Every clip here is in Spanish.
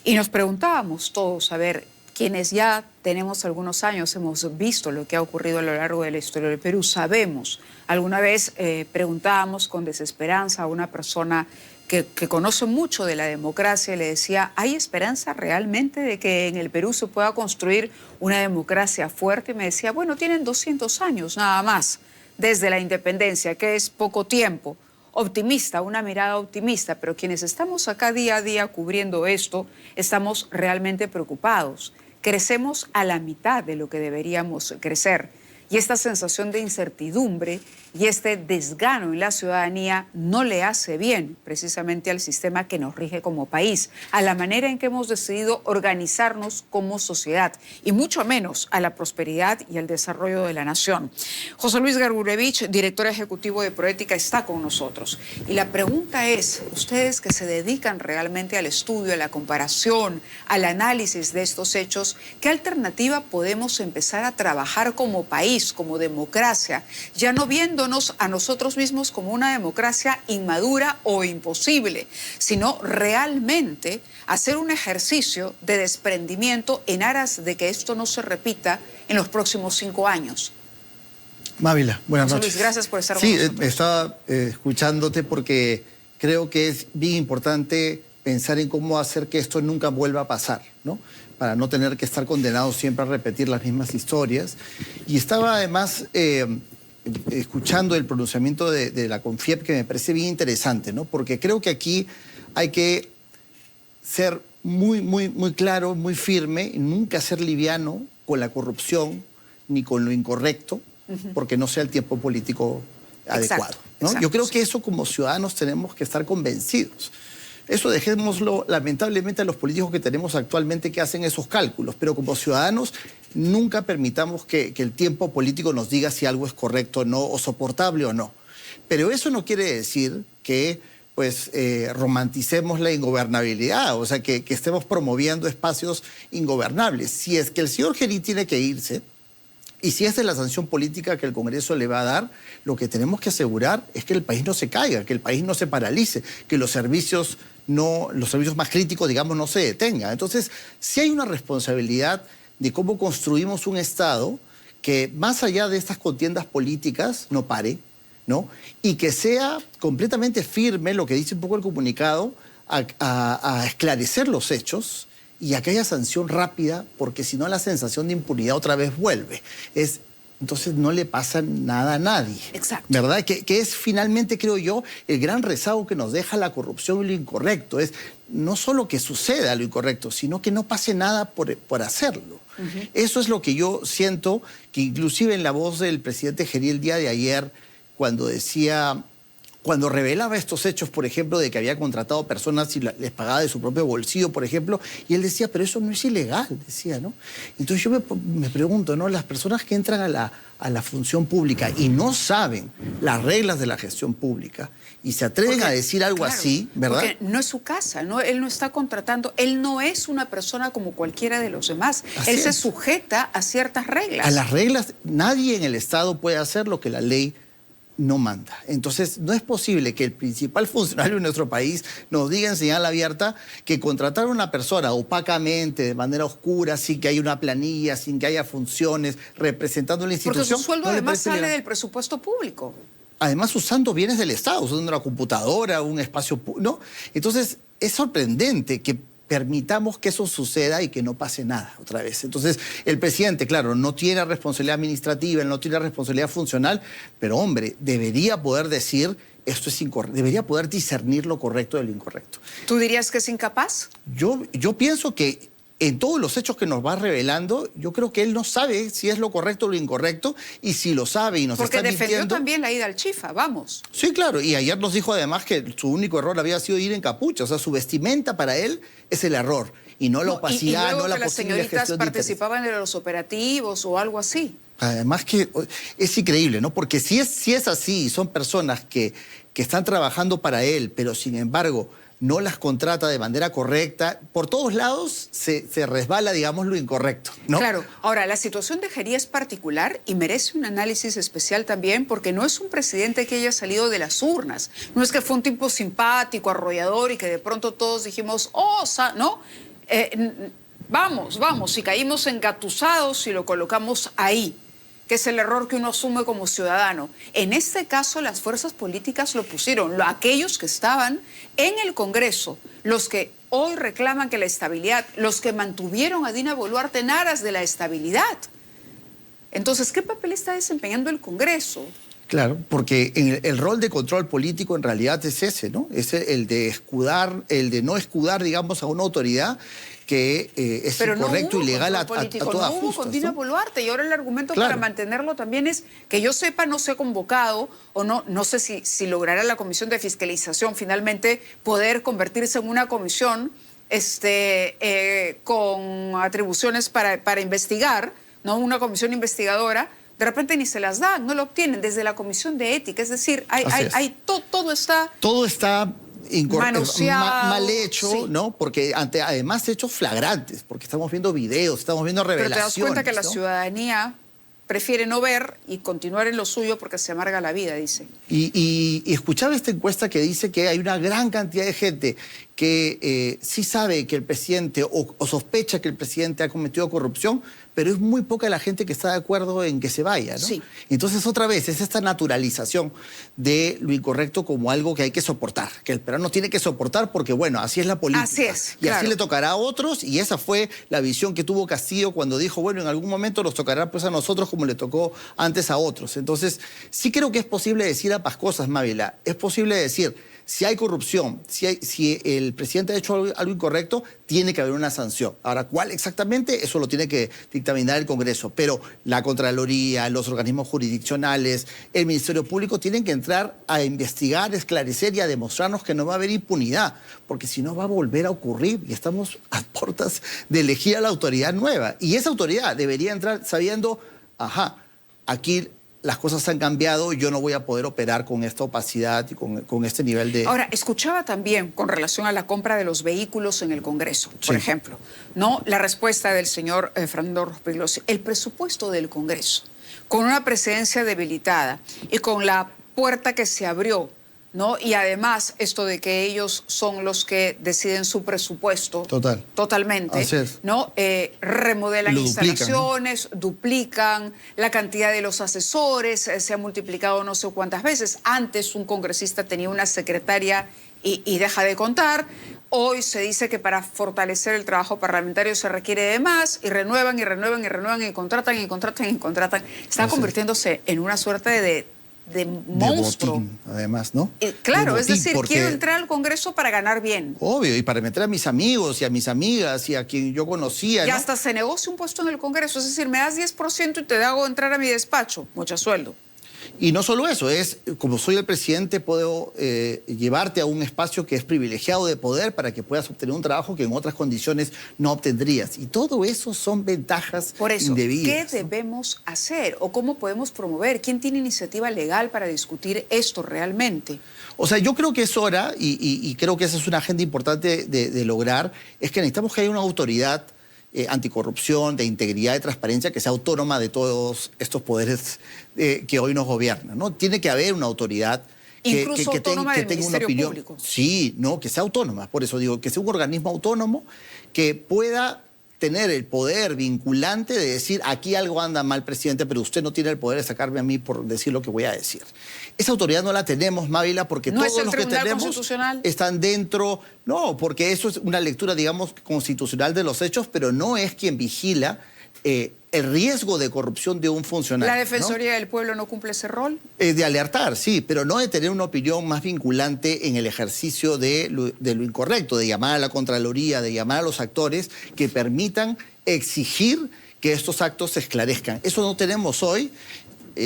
Y nos preguntábamos todos, a ver, quienes ya tenemos algunos años, hemos visto lo que ha ocurrido a lo largo de la historia del Perú, sabemos. Alguna vez preguntábamos con desesperanza a una persona que conoce mucho de la democracia y le decía, ¿hay esperanza realmente de que en el Perú se pueda construir una democracia fuerte? Y me decía, bueno, tienen 200 años nada más desde la independencia, que es poco tiempo. Optimista, una mirada optimista, pero quienes estamos acá día a día cubriendo esto, estamos realmente preocupados. Crecemos a la mitad de lo que deberíamos crecer. Y esta sensación de incertidumbre y este desgano en la ciudadanía no le hace bien precisamente al sistema que nos rige como país, a la manera en que hemos decidido organizarnos como sociedad y mucho menos a la prosperidad y al desarrollo de la nación. José Luis Gregurevich, director ejecutivo de Proética, está con nosotros. Y la pregunta es, ustedes que se dedican realmente al estudio, a la comparación, al análisis de estos hechos, ¿qué alternativa podemos empezar a trabajar como país, como democracia, ya no viéndonos a nosotros mismos como una democracia inmadura o imposible, sino realmente hacer un ejercicio de desprendimiento en aras de que esto no se repita en los próximos 5 años? Mávila, buenas noches. Luis, gracias por estar con nosotros. Sí, estaba escuchándote porque creo que es bien importante pensar en cómo hacer que esto nunca vuelva a pasar, ¿no? Para no tener que estar condenados siempre a repetir las mismas historias. Y estaba además escuchando el pronunciamiento de la CONFIEP, que me parece bien interesante, ¿no? Porque creo que aquí hay que ser muy claro, muy firme, y nunca ser liviano con la corrupción ni con lo incorrecto, porque no sea el tiempo político adecuado, ¿no? Exacto, yo creo que eso como ciudadanos tenemos que estar convencidos. Eso dejémoslo lamentablemente a los políticos que tenemos actualmente que hacen esos cálculos, pero como ciudadanos nunca permitamos que el tiempo político nos diga si algo es correcto o no, o soportable o no. Pero eso no quiere decir que pues romanticemos la ingobernabilidad, o sea, que estemos promoviendo espacios ingobernables. Si es que el señor Gerí tiene que irse, y si esa es la sanción política que el Congreso le va a dar, lo que tenemos que asegurar es que el país no se caiga, que el país no se paralice, que los servicios más críticos, digamos, no se detengan. Entonces, sí hay una responsabilidad de cómo construimos un Estado que, más allá de estas contiendas políticas, no pare, ¿no? Y que sea completamente firme, lo que dice un poco el comunicado, a esclarecer los hechos y a que haya sanción rápida, porque si no la sensación de impunidad otra vez vuelve. Entonces no le pasa nada a nadie. Exacto. ¿Verdad? Que es finalmente, creo yo, el gran rezago que nos deja la corrupción y lo incorrecto. Es no solo que suceda lo incorrecto, sino que no pase nada por hacerlo. Eso es lo que yo siento, que inclusive en la voz del presidente Gerí el día de ayer, cuando revelaba estos hechos, por ejemplo, de que había contratado personas y les pagaba de su propio bolsillo, por ejemplo, y él decía, pero eso no es ilegal, decía, ¿no? Entonces yo me pregunto, ¿no? Las personas que entran a la función pública y no saben las reglas de la gestión pública y se atreven a decir algo así, ¿verdad? Porque no es su casa, ¿no? Él no está contratando, él no es una persona como cualquiera de los demás. Él se sujeta a ciertas reglas. A las reglas, nadie en el Estado puede hacer lo que la ley no manda. Entonces, no es posible que el principal funcionario de nuestro país nos diga en señal abierta que contratar a una persona opacamente, de manera oscura, sin que haya una planilla, sin que haya funciones, representando la institución. Porque su sueldo no además sale del presupuesto público. Además, usando bienes del Estado, usando una computadora, un espacio, ¿no? Entonces, es sorprendente que permitamos que eso suceda y que no pase nada otra vez. Entonces, el presidente, claro, no tiene responsabilidad administrativa, él no tiene responsabilidad funcional, pero, hombre, debería poder decir esto es incorrecto, debería poder discernir lo correcto de lo incorrecto. ¿Tú dirías que es incapaz? Yo pienso que en todos los hechos que nos va revelando, yo creo que él no sabe si es lo correcto o lo incorrecto, y si lo sabe y nos está mintiendo... Porque defendió también la ida al Chifa, vamos. Sí, claro, y ayer nos dijo además que su único error había sido ir en capucha, o sea, su vestimenta para él es el error, y no la opacidad, no la posible gestión de intereses. las señoritas participaban de los operativos o algo así. Además que es increíble, ¿no? Porque si es así, son personas que están trabajando para él, pero sin embargo no las contrata de manera correcta, por todos lados se resbala, digamos, lo incorrecto, ¿no? Claro. Ahora, la situación de Gerí es particular y merece un análisis especial también, porque no es un presidente que haya salido de las urnas. No es que fue un tipo simpático, arrollador y que de pronto todos dijimos, oh, ¿no? vamos, si caímos engatusados y lo colocamos ahí, que es el error que uno asume como ciudadano. En este caso, las fuerzas políticas lo pusieron, aquellos que estaban en el Congreso, los que hoy reclaman que la estabilidad, los que mantuvieron a Dina Boluarte en aras de la estabilidad. Entonces, ¿qué papel está desempeñando el Congreso? Claro, porque el rol de control político en realidad es ese, ¿no? Es el de escudar, el de no escudar, digamos, a una autoridad que es incorrecto y ilegal a todas justas. No hubo con Dina Boluarte, y ahora el argumento para mantenerlo también es que yo sepa no se ha convocado o no sé si logrará la Comisión de Fiscalización finalmente poder convertirse en una comisión con atribuciones para investigar, no una comisión investigadora. De repente ni se las dan, no lo obtienen desde la Comisión de Ética. Es decir, todo está... Todo está mal hecho, sí, ¿no? Porque además hechos flagrantes, porque estamos viendo videos, estamos viendo revelaciones. Pero te das cuenta que la ¿no? ciudadanía prefiere no ver y continuar en lo suyo porque se amarga la vida, dice. Y escuchaba esta encuesta que dice que hay una gran cantidad de gente que sí sabe que el presidente o sospecha que el presidente ha cometido corrupción, pero es muy poca la gente que está de acuerdo en que se vaya, ¿no? Sí. Entonces, otra vez, es esta naturalización de lo incorrecto como algo que hay que soportar, que el peruano tiene que soportar porque, bueno, así es la política. Así es, y así le tocará a otros, y esa fue la visión que tuvo Castillo cuando dijo, bueno, en algún momento nos tocará pues a nosotros como le tocó antes a otros. Entonces, sí creo que es posible decir ambas cosas, Mávila. Es posible decir, si hay corrupción, si el presidente ha hecho algo incorrecto, tiene que haber una sanción. Ahora, ¿cuál exactamente? Eso lo tiene que dictaminar el Congreso. Pero la Contraloría, los organismos jurisdiccionales, el Ministerio Público tienen que entrar a investigar, esclarecer y a demostrarnos que no va a haber impunidad, porque si no va a volver a ocurrir y estamos a puertas de elegir a la autoridad nueva. Y esa autoridad debería entrar sabiendo, aquí las cosas han cambiado, yo no voy a poder operar con esta opacidad y con este nivel de... Ahora, escuchaba también con relación a la compra de los vehículos en el Congreso, por ejemplo, ¿no? La respuesta del señor Fernando Rospigliosi. El presupuesto del Congreso, con una presidencia debilitada y con la puerta que se abrió, ¿no? Y además esto de que ellos son los que deciden su presupuesto totalmente, Así es. ¿no? Remodelan instalaciones, ¿no? Duplican la cantidad de los asesores, se ha multiplicado no sé cuántas veces. Antes un congresista tenía una secretaria y deja de contar. Hoy se dice que para fortalecer el trabajo parlamentario se requiere de más, y renuevan y renuevan y renuevan y contratan y contratan y contratan. Está convirtiéndose en una suerte de monstruo. Botín, además, ¿no? Claro, botín, es decir, quiero entrar al Congreso para ganar bien. Obvio, y para meter a mis amigos y a mis amigas y a quien yo conocía, Y ¿no? hasta se negocia un puesto en el Congreso, es decir, me das 10% y te hago entrar a mi despacho, mucho sueldo. Y no solo eso, es como soy el presidente, puedo llevarte a un espacio que es privilegiado de poder para que puedas obtener un trabajo que en otras condiciones no obtendrías. Y todo eso son ventajas Por eso, indebidas. ¿qué debemos hacer o cómo podemos promover? ¿Quién tiene iniciativa legal para discutir esto realmente? O sea, yo creo que es hora, y creo que esa es una agenda importante de lograr, es que necesitamos que haya una autoridad anticorrupción, de integridad, de transparencia, que sea autónoma de todos estos poderes que hoy nos gobiernan, ¿no? Tiene que haber una autoridad que tenga una opinión. Público. Sí, no, que sea autónoma. Por eso digo, que sea un organismo autónomo que pueda tener el poder vinculante de decir, aquí algo anda mal, presidente, pero usted no tiene el poder de sacarme a mí por decir lo que voy a decir. Esa autoridad no la tenemos, Mávila, porque todos los que tenemos están dentro. No, porque eso es una lectura, digamos, constitucional de los hechos, pero no es quien vigila el riesgo de corrupción de un funcionario. ¿La Defensoría del Pueblo no cumple ese rol? De alertar, sí, pero no de tener una opinión más vinculante en el ejercicio de lo incorrecto, de llamar a la Contraloría, de llamar a los actores que permitan exigir que estos actos se esclarezcan. Eso no tenemos hoy.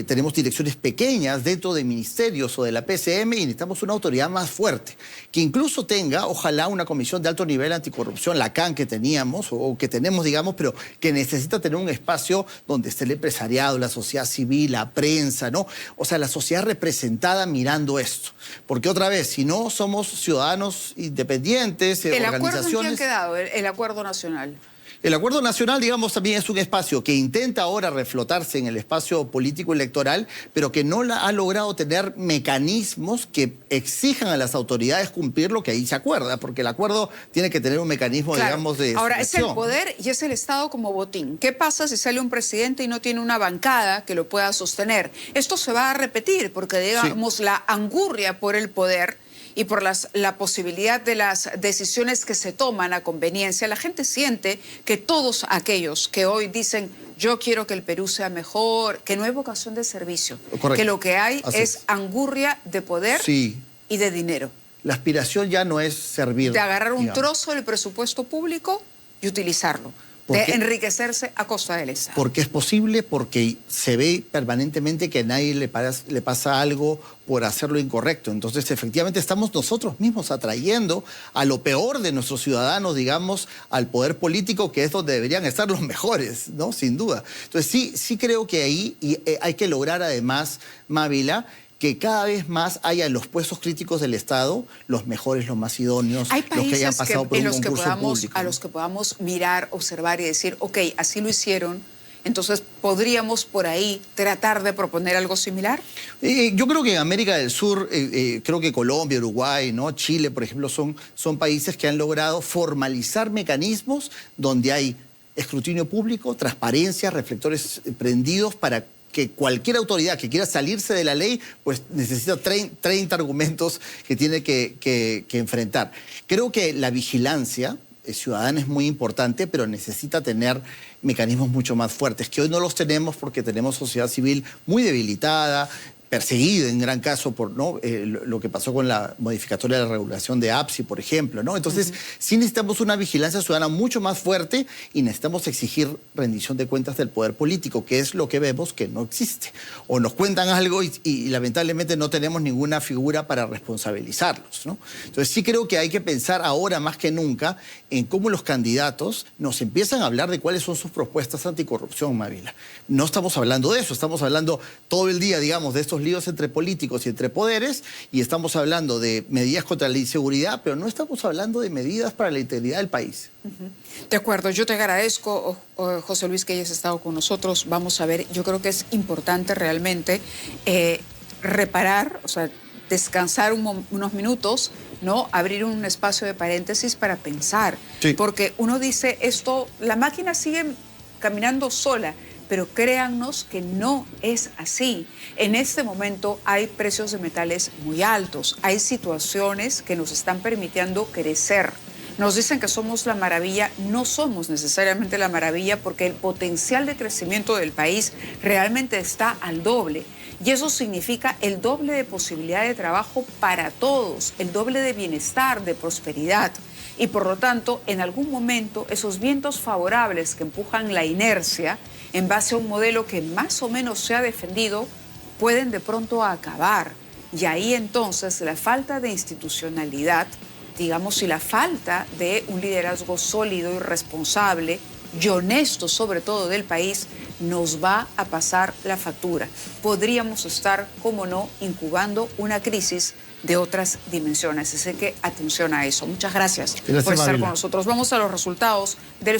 Tenemos direcciones pequeñas dentro de ministerios o de la PCM y necesitamos una autoridad más fuerte, que incluso tenga, ojalá, una comisión de alto nivel anticorrupción, la CAN que teníamos o que tenemos, digamos, pero que necesita tener un espacio donde esté el empresariado, la sociedad civil, la prensa, ¿no? O sea, la sociedad representada mirando esto. Porque otra vez, si no somos ciudadanos independientes, ¿El organizaciones... acuerdo en qué ha quedado, el acuerdo nacional? El acuerdo nacional, digamos, también es un espacio que intenta ahora reflotarse en el espacio político electoral, pero que no ha logrado tener mecanismos que exijan a las autoridades cumplir lo que ahí se acuerda, porque el acuerdo tiene que tener un mecanismo, claro, digamos, de ahora selección. Es el poder y es el Estado como botín. ¿Qué pasa si sale un presidente y no tiene una bancada que lo pueda sostener? Esto se va a repetir porque, digamos, la angurria por el poder y por la posibilidad de las decisiones que se toman a conveniencia, la gente siente que todos aquellos que hoy dicen yo quiero que el Perú sea mejor, que no hay vocación de servicio, correcto, que lo que hay así es angurria de poder y de dinero. La aspiración ya no es servir. De agarrar un trozo del presupuesto público y utilizarlo. De enriquecerse a costa del Estado. Porque es posible, porque se ve permanentemente que a nadie le pasa algo por hacer lo incorrecto. Entonces, efectivamente, estamos nosotros mismos atrayendo a lo peor de nuestros ciudadanos, digamos, al poder político, que es donde deberían estar los mejores, ¿no? Sin duda. Entonces, sí creo que ahí hay que lograr, además, Mávila, que cada vez más haya en los puestos críticos del Estado los mejores, los más idóneos, los que hayan pasado por un concurso público. A los que podamos mirar, observar y decir, ok, así lo hicieron, entonces ¿podríamos por ahí tratar de proponer algo similar? Yo creo que en América del Sur, creo que Colombia, Uruguay, ¿no? Chile, por ejemplo, son países que han logrado formalizar mecanismos donde hay escrutinio público, transparencia, reflectores prendidos para que cualquier autoridad que quiera salirse de la ley, pues necesita 30 argumentos que tiene que enfrentar. Creo que la vigilancia ciudadana es muy importante, pero necesita tener mecanismos mucho más fuertes, que hoy no los tenemos porque tenemos sociedad civil muy debilitada, perseguida en gran caso por lo que pasó con la modificatoria de la regulación de APSI, por ejemplo, ¿no? Entonces, sí necesitamos una vigilancia ciudadana mucho más fuerte y necesitamos exigir rendición de cuentas del poder político, que es lo que vemos que no existe. O nos cuentan algo y lamentablemente no tenemos ninguna figura para responsabilizarlos, ¿no? Entonces, sí creo que hay que pensar ahora más que nunca en cómo los candidatos nos empiezan a hablar de cuáles son sus propuestas anticorrupción, Mávila. No estamos hablando de eso, estamos hablando todo el día, digamos, de estos líos entre políticos y entre poderes, y estamos hablando de medidas contra la inseguridad, pero no estamos hablando de medidas para la integridad del país. De acuerdo, yo te agradezco, José Luis, que hayas estado con nosotros. Vamos a ver, yo creo que es importante realmente reparar, o sea, descansar unos minutos, ¿no? Abrir un espacio de paréntesis para pensar. Sí. Porque uno dice, la máquina sigue caminando sola, pero créannos que no es así. En este momento hay precios de metales muy altos, hay situaciones que nos están permitiendo crecer. Nos dicen que somos la maravilla, no somos necesariamente la maravilla porque el potencial de crecimiento del país realmente está al doble. Y eso significa el doble de posibilidad de trabajo para todos, el doble de bienestar, de prosperidad. Y por lo tanto, en algún momento, esos vientos favorables que empujan la inercia en base a un modelo que más o menos se ha defendido, pueden de pronto acabar. Y ahí entonces la falta de institucionalidad, digamos, y la falta de un liderazgo sólido y responsable y honesto sobre todo del país, nos va a pasar la factura. Podríamos estar, como no, incubando una crisis de otras dimensiones. Así que atención a eso. Muchas gracias por estar con nosotros. Vamos a los resultados del